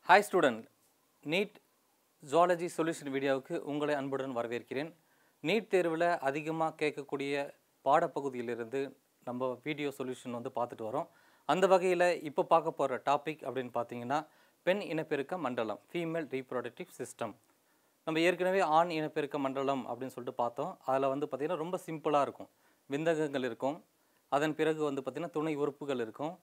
Hi student, NEET Zoology Solution வீடியோவுக்கு உங்களை அன்புடன் வரவேற்கிறேன். நீட் தேர்வில் அதிகமாக கேட்கக்கூடிய பாடப்பகுதியிலிருந்து நம்ம வீடியோ சொல்யூஷன் பார்த்துட்டு வரோம். அந்த வகையில் இப்போ பார்க்க போகிற டாபிக் அப்படின்னு பார்த்தீங்கன்னா பெண் இனப்பெருக்க மண்டலம், ஃபீமேல் ரீப்ரொடக்டிவ் சிஸ்டம். நம்ம ஏற்கனவே ஆண் இனப்பெருக்க மண்டலம் அப்படின்னு சொல்லிட்டு பார்த்தோம். அதில் பார்த்திங்கன்னா ரொம்ப சிம்பிளாக இருக்கும். விந்தகங்கள் இருக்கும், அதன் பிறகு பார்த்திங்கன்னா துணை உறுப்புகள் இருக்கும்,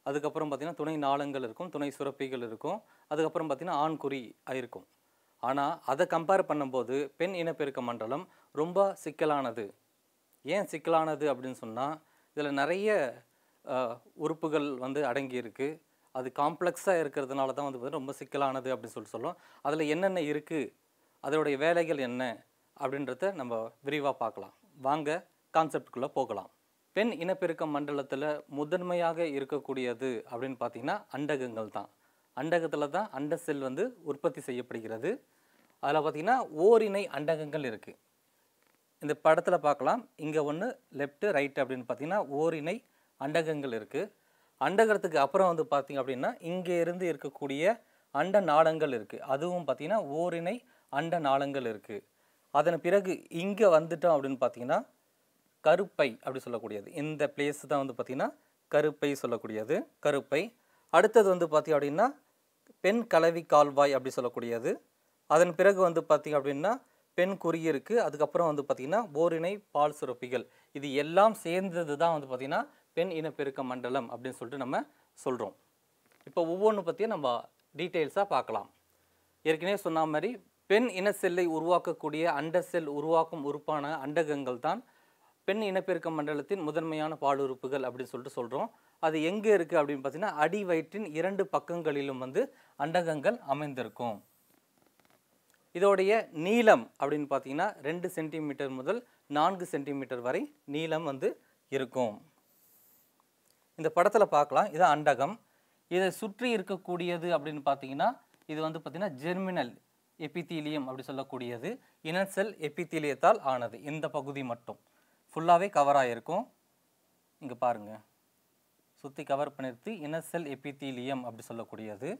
அதுக்கப்புறம் பார்த்திங்கன்னா துணை நாளங்கள் இருக்கும், துணை சுரப்பிகள் இருக்கும், அதுக்கப்புறம் பார்த்திங்கன்னா ஆண்குறி இருக்கும். ஆனால் அதை கம்பேர் பண்ணும்போது பெண் இனப்பெருக்க மண்டலம் ரொம்ப சிக்கலானது. ஏன் சிக்கலானது அப்படின்னு சொன்னால் இதில் நிறைய உறுப்புகள் அடங்கி இருக்குது. அது காம்ப்ளெக்ஸாக இருக்கிறதுனால தான் பார்த்திங்கன்னா ரொம்ப சிக்கலானது அப்படின்னு சொல்கிறோம். அதில் என்னென்ன இருக்குது, அதோடைய வேலைகள் என்ன அப்படின்றத நம்ம விரிவாக பார்க்கலாம். வாங்க கான்செப்டுக்குள்ளே போகலாம். பெண் இனப்பெருக்க மண்டலத்தில் முதன்மையாக இருக்கக்கூடியது அப்படின்னு பார்த்தீங்கன்னா அண்டகங்கள் தான். அண்டகத்தில் தான் அண்ட செல் உற்பத்தி செய்யப்படுகிறது. அதில் பார்த்திங்கன்னா ஓரிணை அண்டகங்கள் இருக்குது. இந்த படத்தில் பார்க்கலாம். இங்கே ஒன்று லெஃப்ட்டு ரைட்டு அப்படின்னு பார்த்திங்கன்னா ஓரிணை அண்டகங்கள் இருக்குது. அண்டகத்துக்கு அப்புறம் பார்த்திங்க அப்படின்னா இங்கே இருந்து இருக்கக்கூடிய அண்ட நாளங்கள் இருக்குது. அதுவும் பார்த்திங்கன்னா ஓரிணை அண்ட நாளங்கள் இருக்குது. அதன் பிறகு இங்கே வந்துட்டோம் அப்படின்னு பார்த்திங்கன்னா கருப்பை அப்படி சொல்லக்கூடியது. இந்த பிளேஸ் தான் பார்த்திங்கன்னா கருப்பை சொல்லக்கூடியது. கருப்பை அடுத்தது பார்த்திங்க அப்படின்னா பெண் கலவி கால்வாய் அப்படி சொல்லக்கூடியது. அதன் பிறகு பார்த்திங்க அப்படின்னா பெண் குறி இருக்குது. அதுக்கப்புறம் பார்த்திங்கன்னா ஓரிணை பால் சுரப்பிகள். இது எல்லாம் சேர்ந்தது தான் பார்த்திங்கன்னா பெண் இனப்பெருக்க மண்டலம் அப்படின்னு சொல்லிட்டு நம்ம சொல்கிறோம். இப்போ ஒவ்வொன்று பற்றியும் நம்ம டீட்டெயில்ஸாக பார்க்கலாம். ஏற்கனவே சொன்ன மாதிரி பெண் இன செல்லை உருவாக்கக்கூடிய அண்ட செல் உருவாக்கும் உறுப்பான அண்டகங்கள் தான் பெண் இனப்பெருக்க மண்டலத்தின் முதன்மையான பாலுறுப்புகள் அப்படின்னு சொல்லிட்டு சொல்கிறோம். அது எங்கே இருக்குது அப்படின்னு பார்த்தீங்கன்னா அடி வயிற்றின் 2 பக்கங்களிலும் அண்டகங்கள் அமைந்திருக்கும். இதோடைய நீளம் அப்படின்னு பார்த்தீங்கன்னா 2 சென்டிமீட்டர் முதல் 4 சென்டிமீட்டர் வரை நீளம் இருக்கும். இந்த படத்தில் பார்க்கலாம். இது அண்டகம். இதை சுற்றி இருக்கக்கூடியது அப்படின்னு பார்த்தீங்கன்னா இது பார்த்தீங்கன்னா ஜெர்மினல் எபித்தீலியம் அப்படி சொல்லக்கூடியது இனசெல் எபித்தீலியத்தால் ஆனது. இந்த பகுதி மட்டும் ஃபுல்லாகவே கவராக இருக்கும். இங்கே பாருங்கள், சுற்றி கவர் பண்ணிருத்து இனசெல் எபித்தீலியம் அப்படி சொல்லக்கூடியது.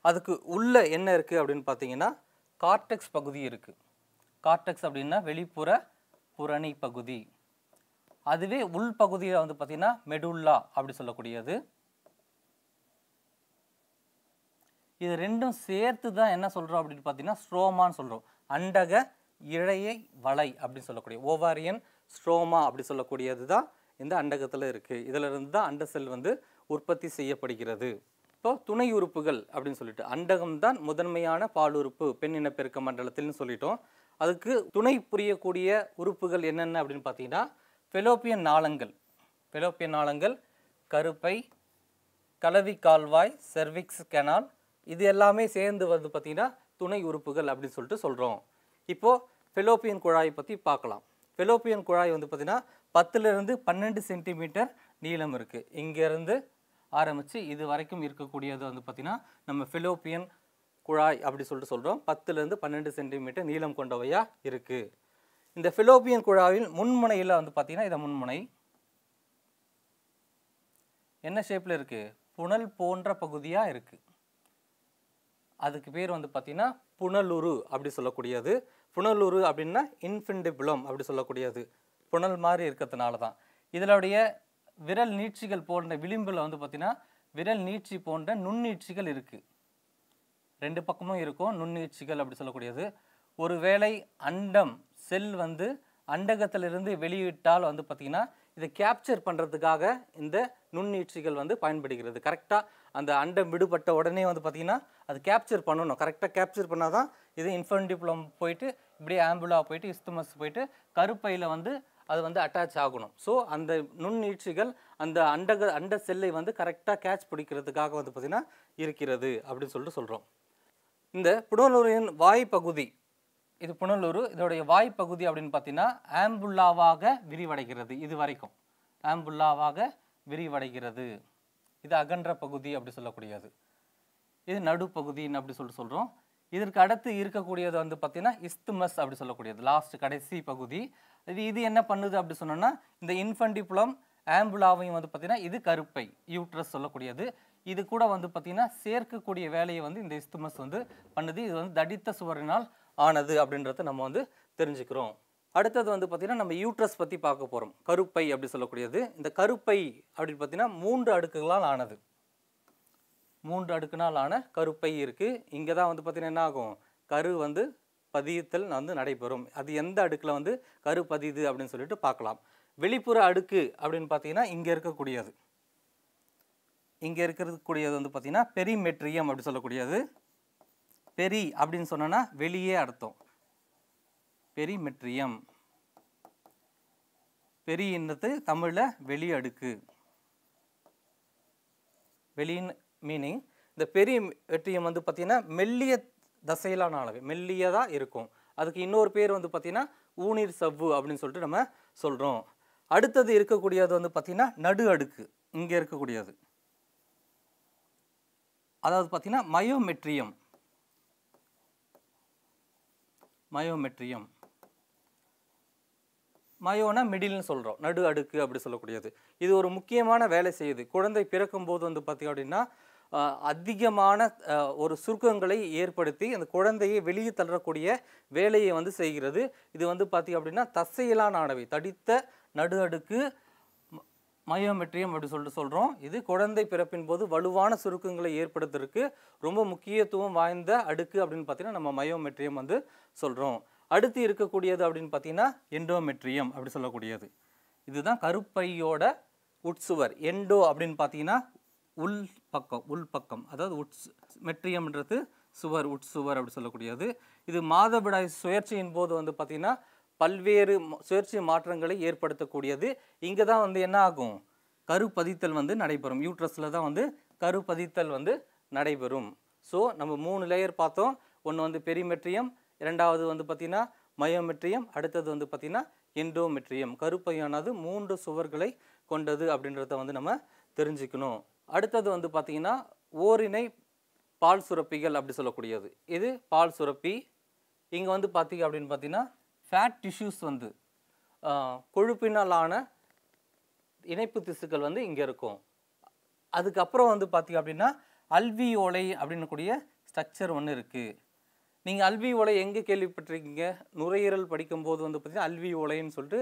அதுக்கு உள்ள என்ன இருக்குது அப்படின்னு பார்த்தீங்கன்னா கார்டெக்ஸ் பகுதி இருக்குது. கார்டெக்ஸ் அப்படின்னா வெளிப்புற புறணி பகுதி. அதுவே உள் பகுதியில் பார்த்தீங்கன்னா மெடுல்லா அப்படி சொல்லக்கூடியது. இது ரெண்டும் சேர்த்து தான் என்ன சொல்கிறோம் அப்படின்னு பார்த்தீங்கன்னா ஸ்ட்ரோமான்னு சொல்கிறோம். அண்டக இழையை வலை அப்படின்னு சொல்லக்கூடிய ஓவாரியன் ஸ்ட்ரோமா அப்படி சொல்லக்கூடியது தான் இந்த அண்டகத்தில் இருக்குது. இதில் இருந்து தான் அண்ட செல் உற்பத்தி செய்யப்படுகிறது. இப்போ துணை உறுப்புகள் அப்படின்னு சொல்லிட்டு அண்டகம் தான் முதன்மையான பாலுறுப்பு பெண் இனப்பெருக்க மண்டலத்தில்னு சொல்லிட்டோம். அதுக்கு துணை புரியக்கூடிய உறுப்புகள் என்னென்ன அப்படின்னு பார்த்தீங்கன்னா ஃபெலோப்பியன் நாளங்கள். ஃபெலோப்பியன் நாளங்கள், கருப்பை, கலவி கால்வாய், செர்விக்ஸ் கெனால், இது எல்லாமே சேர்ந்து பார்த்திங்கன்னா துணை உறுப்புகள் அப்படின்னு சொல்லிட்டு சொல்கிறோம். இப்போது ஃபெலோப்பியன் குழாயை பற்றி பார்க்கலாம். ஃபெலோப்பியன் குழாய் பார்த்திங்கன்னா 10லிருந்து 12 சென்டிமீட்டர் நீளம் இருக்குது. இங்கேருந்து ஆரம்பித்து இது வரைக்கும் இருக்கக்கூடியது பார்த்திங்கன்னா நம்ம ஃபெலோப்பியன் குழாய் அப்படி சொல்லிட்டு சொல்கிறோம். 10லிருந்து 12 சென்டிமீட்டர் நீளம் கொண்டவையாக இருக்குது. இந்த ஃபெலோப்பியன் குழாயில் முன்முனையில் பார்த்திங்கன்னா இதை முன்முனை என்ன ஷேப்பில் இருக்குது? புனல் போன்ற பகுதியாக இருக்குது. அதுக்கு பேர் பார்த்திங்கன்னா புனலுரு அப்படி சொல்லக்கூடியது. புனலுரு அப்படின்னா இன்ஃபென்டிபுலம் அப்படி சொல்லக்கூடியது. புனல் மாதிரி இருக்கிறதுனால தான். இதனுடைய விரல் நீட்சிகள் போன்ற விளிம்பில் பார்த்திங்கன்னா விரல் நீட்சி போன்ற நுண்ணீட்சிகள் இருக்குது. 2 பக்கமும் இருக்கும் நுண்ணீட்சிகள் அப்படி சொல்லக்கூடியது. ஒருவேளை அண்டம் செல் அண்டகத்திலிருந்து வெளியிட்டால் பார்த்திங்கன்னா இதை கேப்சர் பண்ணுறதுக்காக இந்த நுண்ணீட்சிகள் பயன்படுகிறது. கரெக்டாக அந்த அண்டம் விடுபட்ட உடனே பார்த்திங்கன்னா அது கேப்சர் பண்ணணும். கரெக்டாக கேப்சர் பண்ணால் தான் இது இன்ஃபென்டிபுலம் போயிட்டு இப்படியே ஆம்புலா போயிட்டு இஸ்துமஸ் போயிட்டு கருப்பையில் அது அட்டாச் ஆகணும். ஸோ அந்த நுண்ணீட்சிகள் அந்த அண்ட செல்லை கரெக்டாக கேட்ச் பிடிக்கிறதுக்காக பார்த்திங்கன்னா இருக்கிறது அப்படின்னு சொல்லிட்டு சொல்கிறோம். இந்த புனலுரின் வாய் பகுதி, இது புனலுரு, இதோடைய வாய் பகுதி அப்படின்னு பார்த்தீங்கன்னா ஆம்புல்லாவாக விரிவடைகிறது. இது வரைக்கும் ஆம்புல்லாவாக விரிவடைகிறது. இது அகன்ற பகுதி அப்படி சொல்லக்கூடியது. இது நடுப்பகுதின்னு அப்படி சொல்கிறோம். இதற்கு அடுத்து இருக்கக்கூடியது பார்த்தீங்கன்னா இஸ்துமஸ் அப்படி சொல்லக்கூடியது, லாஸ்ட் கடைசி பகுதி. இது என்ன பண்ணுது அப்படி சொன்னோன்னா இந்த இன்ஃபென்டிபுலம் ஆம்புலாவையும் பார்த்தீங்கன்னா இது கருப்பை யூட்ரஸ் சொல்லக்கூடியது. இது கூட வந்து பார்த்தீங்கன்னா சேர்க்கக்கூடிய வேலையை வந்து இந்த இஸ்துமஸ் வந்து பண்ணுது. இது வந்து தடித்த சுவரினால் ஆனது அப்படின்றத நம்ம வந்து தெரிஞ்சுக்கிறோம். அடுத்தது வந்து பார்த்தீங்கன்னா நம்ம யூட்ரஸ் பற்றி பார்க்க போகிறோம். கருப்பை அப்படி சொல்லக்கூடியது. இந்த கருப்பை அப்படின்னு பார்த்தீங்கன்னா 3 அடுக்குகளால் ஆனது. 3 அடுக்குனால் ஆன கருப்பை இருக்குது. இங்கே தான் வந்து பார்த்தீங்கன்னா என்ன ஆகும், கரு வந்து பதித்தல் வந்து நடைபெறும். அது எந்த அடுக்கில் வந்து கரு பதியுது அப்படின்னு சொல்லிட்டு பார்க்கலாம். வெளிப்புற அடுக்கு அப்படின்னு பார்த்தீங்கன்னா இங்கே இருக்கக்கூடியது. இங்கே இருக்கக்கூடியது வந்து பார்த்தீங்கன்னா பெரிமெட்ரியம் அப்படி சொல்லக்கூடியது. பெரி அப்படின்னு சொன்னோன்னா வெளியே அர்த்தம். பெரிமெட்ரியம். பெரின்றது தமிழில் வெளி அடுக்கு. வெளியின் மீனிங் இந்த பெரிமெட்ரியம் வந்து பார்த்தீங்கன்னா மெல்லிய தசையிலான அளவு, மெல்லியதாக இருக்கும். அதுக்கு இன்னொரு பேர் வந்து பார்த்தீங்கன்னா ஊனீர் சவ்வு அப்படின்னு சொல்லிட்டு நம்ம சொல்கிறோம். அடுத்தது இருக்கக்கூடியது வந்து பார்த்தீங்கன்னா நடு அடுக்கு. இங்கே இருக்கக்கூடியது அதாவது பார்த்தீங்கன்னா மயோமெட்ரியம். மயோமெட்ரியம் மயோனா மிடில்னு சொல்கிறோம், நடு அடுக்கு அப்படி சொல்லக்கூடியது. இது ஒரு முக்கியமான வேலை செய்யுது. குழந்தை பிறக்கும்போது வந்து பார்த்திங்க அப்படின்னா அதிகமான ஒரு சுருக்கங்களை ஏற்படுத்தி அந்த குழந்தையை வெளியே தள்ளக்கூடிய வேலையை வந்து செய்கிறது. இது வந்து பார்த்திங்க அப்படின்னா தசையிலான ஆனவை, தடித்த நடு அடுக்கு மயோமெட்ரியம் அப்படி சொல்லிட்டு சொல்கிறோம். இது குழந்தை பிறப்பின் போது வலுவான சுருக்கங்களை ஏற்படுத்துறதுக்கு ரொம்ப முக்கியத்துவம் வாய்ந்த அடுக்கு அப்படின்னு பார்த்தீங்கன்னா நம்ம மயோமெட்ரியம் வந்து சொல்கிறோம். அடுத்து இருக்கக்கூடியது அப்படின்னு பார்த்தீங்கன்னா எண்டோமெட்ரியம் அப்படி சொல்லக்கூடியது. இதுதான் கருப்பையோட உட்சுவர். எண்டோ அப்படின்னு பார்த்தீங்கன்னா உள்பக்கம், அதாவது மெட்ரியம்ன்றது சுவர், உட்சுவர் அப்படி சொல்லக்கூடியது. இது மாதவிடாய் சுழற்சியின் போது வந்து பார்த்தீங்கன்னா பல்வேறு சுழற்சி மாற்றங்களை ஏற்படுத்தக்கூடியது. இங்கே தான் வந்து என்ன ஆகும், கருப்பதித்தல் வந்து நடைபெறும். யூட்ரஸில் தான் வந்து கருப்பதித்தல் வந்து நடைபெறும். ஸோ நம்ம 3 லேயர் பார்த்தோம். ஒன்று வந்து பெரிமெட்ரியம், இரண்டாவது வந்து பார்த்திங்கன்னா மயோமெட்ரியம், அடுத்தது வந்து பார்த்திங்கன்னா எண்டோமெட்ரியம். கருப்பையானது 3 சுவர்களை கொண்டது அப்படின்றத வந்து நம்ம தெரிஞ்சுக்கணும். அடுத்தது வந்து பார்த்திங்கன்னா ஓரினை பால் சுரப்பிகள் அப்படி சொல்லக்கூடியது. இது பால் சுரப்பி. இங்கே வந்து பார்த்திங்க அப்படின்னு பார்த்தீங்கன்னா ஃபேட் டிஷ்யூஸ் வந்து கொழுப்பினாலான இணைப்பு திசுக்கள் வந்து இங்கே இருக்கும். அதுக்கப்புறம் வந்து பார்த்திங்க அப்படின்னா அல்வியோலை அப்படின்னக்கூடிய ஸ்ட்ரக்சர் ஒன்று இருக்குது. நீங்கள் அல்வியோலை எங்கே கேள்விப்பட்டிருக்கீங்க? நுரையீரல் படிக்கும்போது வந்து பார்த்திங்கன்னா அல்வியோலைன்னு சொல்லிட்டு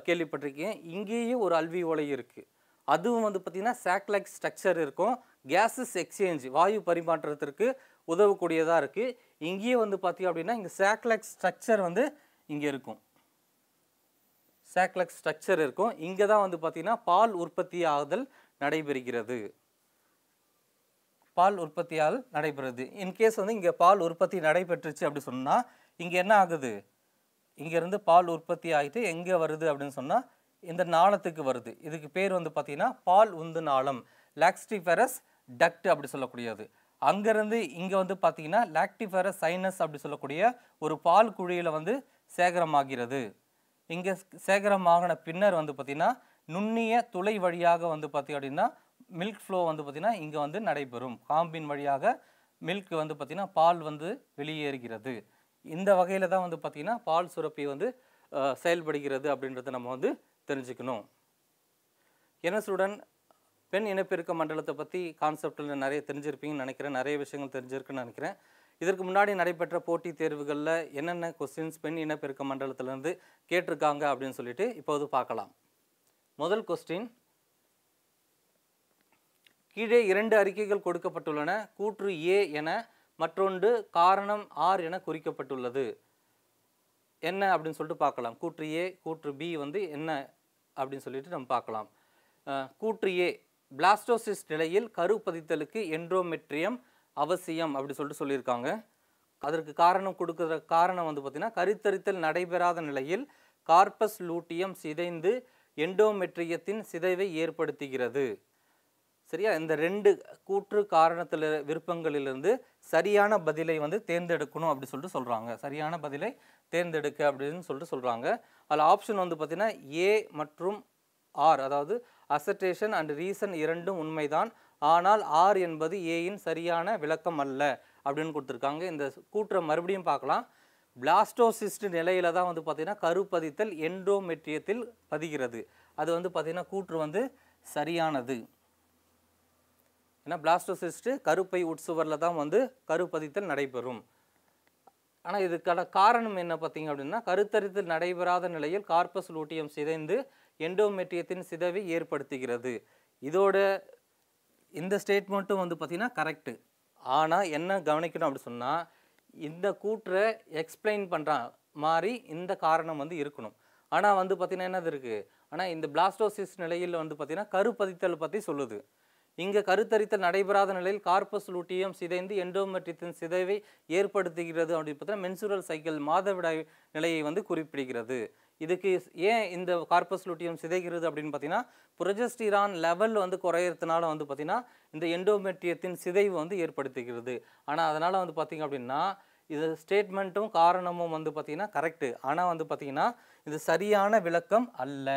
கேள்விப்பட்டிருக்கீங்க. இங்கேயே ஒரு அல்வியோலை இருக்குது. அதுவும் வந்து பார்த்திங்கன்னா சாக்லைக் ஸ்ட்ரக்சர் இருக்கும். கேஸஸ் எக்ஸ்சேஞ்ச், வாயு பரிமாற்றத்திற்கு உதவக்கூடியதாக இருக்குது. இங்கேயே வந்து பார்த்திங்க அப்படின்னா இங்கே சாக்லைக் ஸ்ட்ரக்சர் வந்து இங்கே இருக்கும். சாக்லைக் ஸ்ட்ரக்சர் இருக்கும். இங்கே தான் வந்து பார்த்திங்கன்னா பால் உற்பத்தி ஆகுதல் நடைபெறுகிறது. பால் உற்பத்தியால் நடைபெறுது. இன்கேஸ் வந்து இங்கே பால் உற்பத்தி நடைபெற்றுச்சு அப்படி சொன்னால் இங்கே என்ன ஆகுது, இங்கேருந்து பால் உற்பத்தி ஆகிட்டு எங்கே வருது அப்படின்னு சொன்னால் இந்த நாளத்துக்கு வருது. இதுக்கு பேர் வந்து பார்த்திங்கன்னா பால் உந்து நாளம், லாக்டிஃபெரஸ் டக்ட் அப்படி சொல்லக்கூடியது. அங்கேருந்து இங்கே வந்து பார்த்திங்கன்னா லாக்டிஃபெரஸ் சைனஸ் அப்படி சொல்லக்கூடிய ஒரு பால் குழியில் வந்து சேகரமாகிறது. இங்கே சேகரமாகின பின்னர் வந்து பார்த்திங்கன்னா நுண்ணிய துளை வழியாக வந்து பார்த்திங்க அப்படின்னா மில்க் ஃப்ளோ வந்து பார்த்திங்கன்னா இங்கே வந்து நடைபெறும். காம்பின் வழியாக மில்க் வந்து பார்த்திங்கன்னா பால் வந்து வெளியேறுகிறது. இந்த வகையில் தான் வந்து பார்த்திங்கன்னா பால் சுரப்பி வந்து செயல்படுகிறது அப்படின்றத நம்ம வந்து தெரிஞ்சுக்கணும். என்ன ஸ்டூடெண்ட், பெண் இனப்பெருக்க மண்டலத்தை பற்றி கான்செப்டில் நிறைய தெரிஞ்சிருப்பீங்கன்னு நினைக்கிறேன். நிறைய விஷயங்கள் தெரிஞ்சிருக்குன்னு நினைக்கிறேன். இதற்கு முன்னாடி நடைபெற்ற போட்டித் தேர்வுகளில் என்னென்ன கொஸ்டின்ஸ் பெண் இனப்பெருக்க மண்டலத்திலேருந்து கேட்டிருக்காங்க அப்படின்னு சொல்லிட்டு இப்போது பார்க்கலாம். முதல் கொஸ்டின், கீழே 2 அறிக்கைகள் கொடுக்கப்பட்டுள்ளன. கூற்று ஏ என மற்றொன்று காரணம் ஆர் என குறிக்கப்பட்டுள்ளது. என்ன அப்படின்னு சொல்லிட்டு பார்க்கலாம். கூற்று ஏ, கூற்று பி வந்து என்ன அப்படின்னு சொல்லிட்டு நம்ம பார்க்கலாம். கூற்று ஏ, பிளாஸ்டோசிஸ்ட் நிலையில் கரு பதித்தலுக்கு எண்டோமெட்ரியம் அவசியம் அப்படி சொல்லிட்டு சொல்லியிருக்காங்க. அதற்கு காரணம் கொடுக்குற காரணம் வந்து பார்த்திங்கன்னா கருத்தரித்தல் நடைபெறாத நிலையில் கார்பஸ் லூட்டியம் சிதைந்து எண்டோமெட்ரியத்தின் சிதைவை ஏற்படுத்துகிறது. சரியா? இந்த 2 கூற்று காரணத்தில் விருப்பங்களிலிருந்து சரியான பதிலை வந்து தேர்ந்தெடுக்கணும் அப்படி சொல்லிட்டு சொல்கிறாங்க. சரியான பதிலை தேர்ந்தெடுக்க அப்படின்னு சொல்லிட்டு சொல்கிறாங்க. அதில் ஆப்ஷன் வந்து பார்த்திங்கன்னா ஏ மற்றும் ஆர், அதாவது அசர்டேஷன் அண்ட் ரீசன் இரண்டும் உண்மைதான், ஆனால் ஆர் என்பது ஏயின் சரியான விளக்கம் அல்ல அப்படின்னு கொடுத்துருக்காங்க. இந்த கூற்றை மறுபடியும் பார்க்கலாம். பிளாஸ்டோசிஸ்ட் நிலையில தான் வந்து பார்த்திங்கன்னா கருப்பதித்தல் ஏன்னா பிளாஸ்டோசிஸ்ட் கருப்பை உட்சுவரில் தான் வந்து கருப்பதித்தல் நடைபெறும். ஆனால் இதுக்கான காரணம் என்ன பார்த்தீங்க அப்படின்னா, கருத்தரித்தல் நடைபெறாத நிலையில் கார்பஸ் லூட்டியம் சிதைந்து எண்டோமெட்ரியத்தின் சிதைவை ஏற்படுத்துகிறது. இதோட இந்த ஸ்டேட்மெண்ட்டும் வந்து பார்த்தீங்கன்னா கரெக்டு. ஆனால் என்ன கவனிக்கணும் அப்படி சொன்னால், இந்த கூற்றை எக்ஸ்பிளைன் பண்ணுற மாதிரி இந்த காரணம் வந்து இருக்கணும். ஆனால் வந்து பார்த்தீங்கன்னா என்னது இருக்குது, ஆனால் இந்த பிளாஸ்டோசிஸ் நிலையில் வந்து பார்த்தீங்கன்னா கருப்பதித்தல் பற்றி சொல்லுது. இங்கே கருத்தரித்தல் நடைபெறாத நிலையில் கார்பஸ் லூட்டியம் சிதைந்து எண்டோமெட்ரியத்தின் சிதைவை ஏற்படுத்துகிறது அப்படின்னு பார்த்தீங்கன்னா மென்சுரல் சைக்கிள் மாதவிடாய் நிலையை வந்து குறிப்பிடுகிறது. இதுக்கு ஏன் இந்த கார்பஸ் லூட்டியம் சிதைகிறது அப்படின்னு பார்த்தீங்கன்னா, புரொஜெஸ்டிரான் லெவல் வந்து குறையிறதுனால வந்து பார்த்தீங்கன்னா இந்த எண்டோமெட்ரியத்தின் சிதைவு வந்து ஏற்படுத்துகிறது. ஆனால் அதனால் வந்து பார்த்தீங்க அப்படின்னா இது ஸ்டேட்மெண்ட்டும் காரணமும் வந்து பார்த்தீங்கன்னா கரெக்டு. ஆனால் வந்து பார்த்தீங்கன்னா இது சரியான விளக்கம் அல்ல.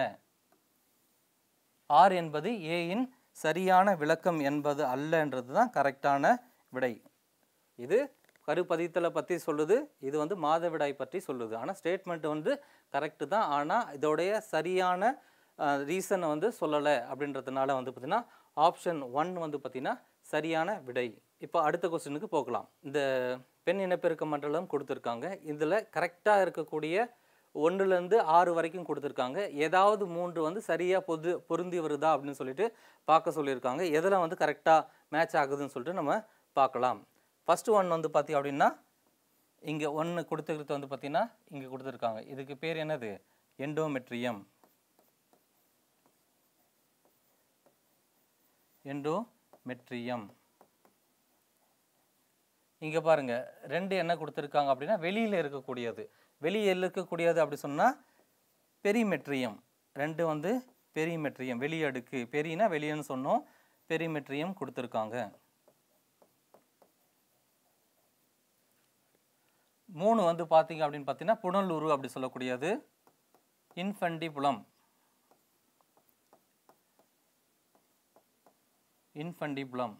ஆர் என்பது ஏயின் சரியான விளக்கம் என்பது அல்லன்றது தான் கரெக்டான விடை. இது கருப்பதித்தலை பற்றி சொல்லுது, இது வந்து மாதவிடாய் பற்றி சொல்லுது. ஆனால் ஸ்டேட்மெண்ட் வந்து கரெக்டு தான், ஆனால் இதோடைய சரியான ரீசனை வந்து சொல்லலை அப்படின்றதுனால வந்து பார்த்திங்கன்னா ஆப்ஷன் 1 வந்து பார்த்திங்கன்னா சரியான விடை. இப்போ அடுத்த கொஸ்டினுக்கு போகலாம். இந்த பெண் இனப்பெருக்க மண்டலம் கொடுத்துருக்காங்க. இதில் கரெக்டாக இருக்கக்கூடிய 1லேருந்து 6 வரைக்கும் கொடுத்துருக்காங்க. ஏதாவது 3 வந்து சரியாக பொருந்தி வருதா அப்படின்னு சொல்லிட்டு பார்க்க சொல்லியிருக்காங்க. எதில் வந்து கரெக்டாக மேட்ச் ஆகுதுன்னு சொல்லிட்டு நம்ம பார்க்கலாம். ஃபஸ்ட்டு 1 வந்து பார்த்திங்க அப்படின்னா இங்கே 1 கொடுத்துக்கிறது வந்து பார்த்திங்கன்னா இங்கே கொடுத்துருக்காங்க. இதுக்கு பேர் என்னது, எண்டோமெட்ரியம். எண்டோமெட்ரியம். இங்கே பாருங்கள் 2 என்ன கொடுத்துருக்காங்க அப்படின்னா வெளியில் இருக்கக்கூடியது. வெளியில் இருக்கக்கூடியது அப்படி சொன்னால் பெரிமெட்ரியம். 2 வந்து பெரிமெட்ரியம், வெளியடுக்கு. பெரினா வெளியன்னு சொன்னோம், பெரிமெட்ரியம் கொடுத்துருக்காங்க. 3 வந்து பார்த்தீங்க அப்படின்னு பார்த்தீங்கன்னா புனலுரு அப்படி சொல்லக்கூடியது, இன்ஃபண்டிபுலம். இன்ஃபண்டிபுலம்.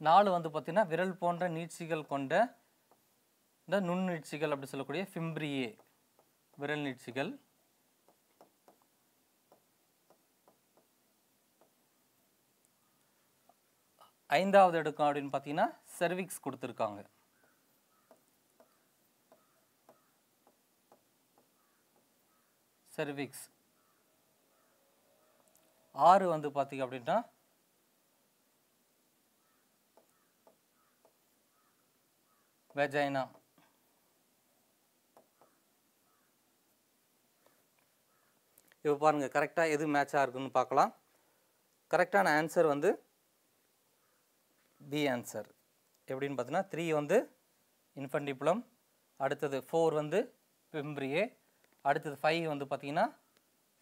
4 வந்து பார்த்தீங்கன்னா விரல் போன்ற நீட்சிகள் கொண்ட இந்த நுண்ணீட்சிகள் அப்படி சொல்லக்கூடிய ஃபிம்ப்ரியே, விரல் நீட்சிகள். 5வது எடுக்கும் அப்படின்னு பார்த்தீங்கன்னா செர்விக்ஸ் கொடுத்துருக்காங்க. செர்விக்ஸ். 6 வந்து பார்த்தீங்க அப்படின்னா வெஜைனா. இப்போ பாருங்கள் கரெக்டாக எது மேட்சாக இருக்குன்னு பார்க்கலாம். கரெக்டான ஆன்சர் வந்து பி ஆன்சர். எப்படின்னு பார்த்தீங்கன்னா 3 வந்து இன்ஃபண்டிபுலம், அடுத்தது 4 வந்து பிம்ப்ரியே, அடுத்தது 5 வந்து பார்த்தீங்கன்னா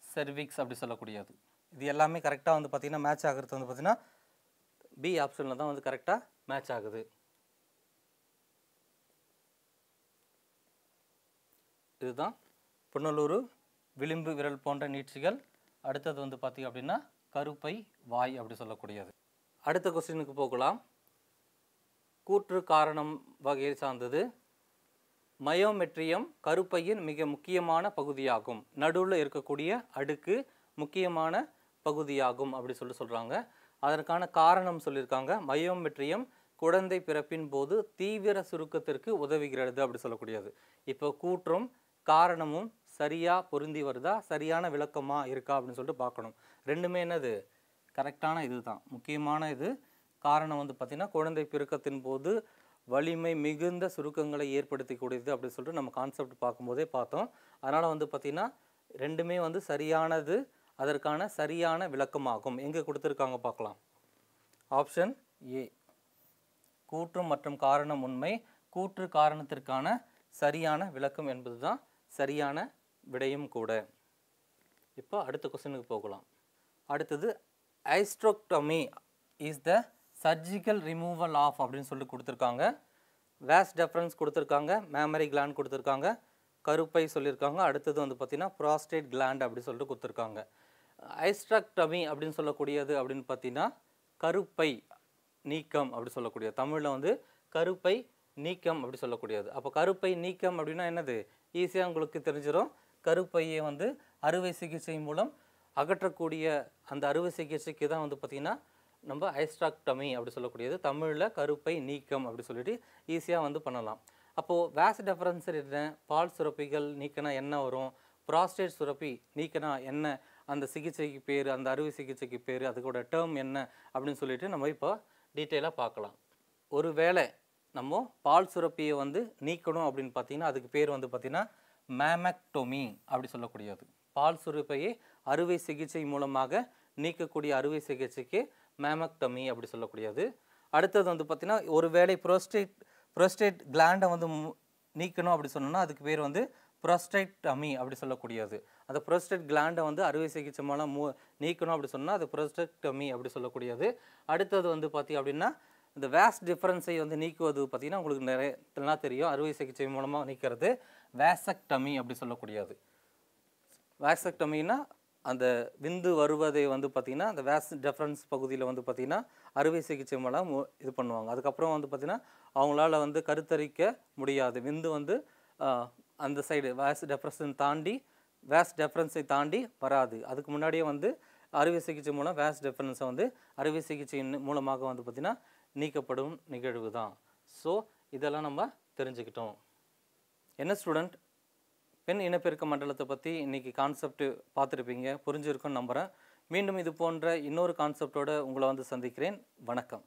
செர்விக்ஸ் அப்படி சொல்லக்கூடியது. இது எல்லாமே கரெக்டாக வந்து பார்த்தீங்கன்னா மேட்ச் ஆகிறது வந்து பார்த்தீங்கன்னா பி ஆப்ஷனில் தான் வந்து கரெக்டாக மேட்ச் ஆகுது. இதுதான் புனலுரு, விளிம்பு விரல் போன்ற நீட்சிகள். அடுத்தது வந்து பார்த்தீங்க அப்படின்னா கருப்பை வாய் அப்படி சொல்லக்கூடியது. அடுத்த கொஸ்டினுக்கு போகலாம். கூற்று காரணம் வகையை சார்ந்தது. மயோமெட்ரியம் கருப்பையின் மிக முக்கியமான பகுதியாகும். நடுவில் இருக்கக்கூடிய அடுக்கு முக்கியமான பகுதியாகும் அப்படி சொல்கிறாங்க. அதற்கான காரணம் சொல்லியிருக்காங்க. மயோமெட்ரியம் குழந்தை பிறப்பின் போது தீவிர சுருக்கத்திற்கு உதவுகிறது அப்படி சொல்லக்கூடியது. இப்போ கூற்றும் காரணமும் சரியாக பொருந்தி வருதா, சரியான விளக்கமாக இருக்கா அப்படின்னு சொல்லிட்டு பார்க்கணும். ரெண்டுமே என்னது கரெக்டான இது தான். முக்கியமான இது காரணம் வந்து பார்த்திங்கன்னா குழந்தை பிறக்கத்தின் போது வலிமை மிகுந்த சுருக்கங்களை ஏற்படுத்தக்கூடியது அப்படின்னு சொல்லிட்டு நம்ம கான்செப்ட் பார்க்கும்போதே பார்த்தோம். அதனால் வந்து பார்த்திங்கன்னா ரெண்டுமே வந்து சரியானது, அதற்கான சரியான விளக்கமாகும். எங்கே கொடுத்துருக்காங்க பார்க்கலாம். ஆப்ஷன் ஏ, கூற்று மற்றும் காரணம் உண்மை, கூற்று காரணத்திற்கான சரியான விளக்கம் என்பது தான் சரியான விடையும் கூட. இப்போ அடுத்த கொஸ்டினுக்கு போகலாம். அடுத்தது hysterectomy is the surgical removal of அப்படின்னு சொல்லி கொடுத்துருக்காங்க. வேஸ் டெஃபரன்ஸ் கொடுத்துருக்காங்க, மேமரி கிளாண்ட் கொடுத்துருக்காங்க, கருப்பை சொல்லியிருக்காங்க. அடுத்தது வந்து பார்த்திங்கன்னா ப்ராஸ்டேட் கிளாண்ட் அப்படி சொல்லிட்டு கொடுத்துருக்காங்க. ஐஸ்ட்ரக்டமி அப்படின்னு சொல்லக்கூடியது அப்படின்னு பார்த்தீங்கன்னா கருப்பை நீக்கம் அப்படி சொல்லக்கூடிய, தமிழில் வந்து கருப்பை நீக்கம் அப்படி சொல்லக்கூடியது. அப்போ கருப்பை நீக்கம் அப்படின்னா என்னது ஈஸியாக உங்களுக்கு தெரிஞ்சிடும். கருப்பையை வந்து அறுவை சிகிச்சை மூலம் அகற்றக்கூடிய அந்த அறுவை சிகிச்சைக்கு தான் வந்து பார்த்திங்கன்னா நம்ம ஹைஸ்ட்ராக்டமி அப்படி சொல்லக்கூடியது, தமிழில் கருப்பை நீக்கம் அப்படி சொல்லிட்டு ஈஸியாக வந்து பண்ணலாம். அப்போது வாஸ் டெஃபரன்ஸ் என்ன, பால் சுரப்பிகள் நீக்கினா என்ன வரும், ப்ராஸ்டேட் சுரப்பி நீக்கினா என்ன, அந்த சிகிச்சைக்கு பேர், அந்த அறுவை சிகிச்சைக்கு பேர், அதுக்கோட டேர்ம் என்ன அப்படின்னு சொல்லிட்டு நம்ம இப்போ டீட்டெயிலாக பார்க்கலாம். ஒரு வேளை நம்ம பால் சுரப்பியை வந்து நீக்கணும் அப்படின்னு பார்த்தீங்கன்னா அதுக்கு பேர் வந்து பார்த்திங்கன்னா மேமக்டோமி அப்படி சொல்லக்கூடியது. பால் சுரப்பையை அறுவை சிகிச்சை மூலமாக நீக்கக்கூடிய அறுவை சிகிச்சைக்கு மேமக்டமி அப்படி சொல்லக்கூடியது. அடுத்தது வந்து பார்த்திங்கன்னா ஒரு வேளை ப்ரோஸ்டேட் கிளாண்டை வந்து நீக்கணும் அப்படி சொன்னோம்னா அதுக்கு பேர் வந்து ப்ரோஸ்டேக்டமி அப்படி சொல்லக்கூடியது. அந்த ப்ரோஸ்டேட் கிளாண்டை வந்து அறுவை சிகிச்சை மூலம் நீக்கணும் அப்படி சொன்னால் அது ப்ரோஸ்டேக்டமி அப்படி சொல்லக்கூடியது. அடுத்தது வந்து பார்த்திங்க அப்படின்னா இந்த வேஸ் டிஃபரன்ஸை வந்து நீக்குவது பார்த்திங்கன்னா உங்களுக்கு நிறைய தெரியும், அறுவை சிகிச்சை மூலமாக நீக்கிறது வேசக்டமி அப்படி சொல்லக்கூடியது. வேசக்டமின்னா அந்த விந்து வருவதை வந்து பார்த்திங்கன்னா அந்த வேஸ் டிஃபரன்ஸ் பகுதியில் வந்து பார்த்திங்கன்னா அறுவை சிகிச்சை மூலம் இது பண்ணுவாங்க. அதுக்கப்புறம் வந்து பார்த்திங்கன்னா அவங்களால வந்து கருத்தரிக்க முடியாது, விந்து வந்து அந்த சைடு வேஸ் டெஃபரன்ஸை தாண்டி வராது. அதுக்கு முன்னாடியே வந்து அறுவை சிகிச்சை மூலம் வேஸ் டிஃபரன்ஸை வந்து அறுவை சிகிச்சையின் மூலமாக வந்து பார்த்திங்கன்னா நீக்கப்படும் நிகழ்வு தான். ஸோ இதெல்லாம் நம்ம தெரிஞ்சுக்கிட்டோம். என்ன ஸ்டூடெண்ட், பெண் இனப்பெருக்க மண்டலத்தை பற்றி இன்றைக்கி கான்செப்ட் பார்த்துருப்பீங்க, புரிஞ்சிருக்குன்னு நம்புகிறேன். மீண்டும் இது போன்ற இன்னொரு கான்செப்டோடு உங்களை வந்து சந்திக்கிறேன். வணக்கம்.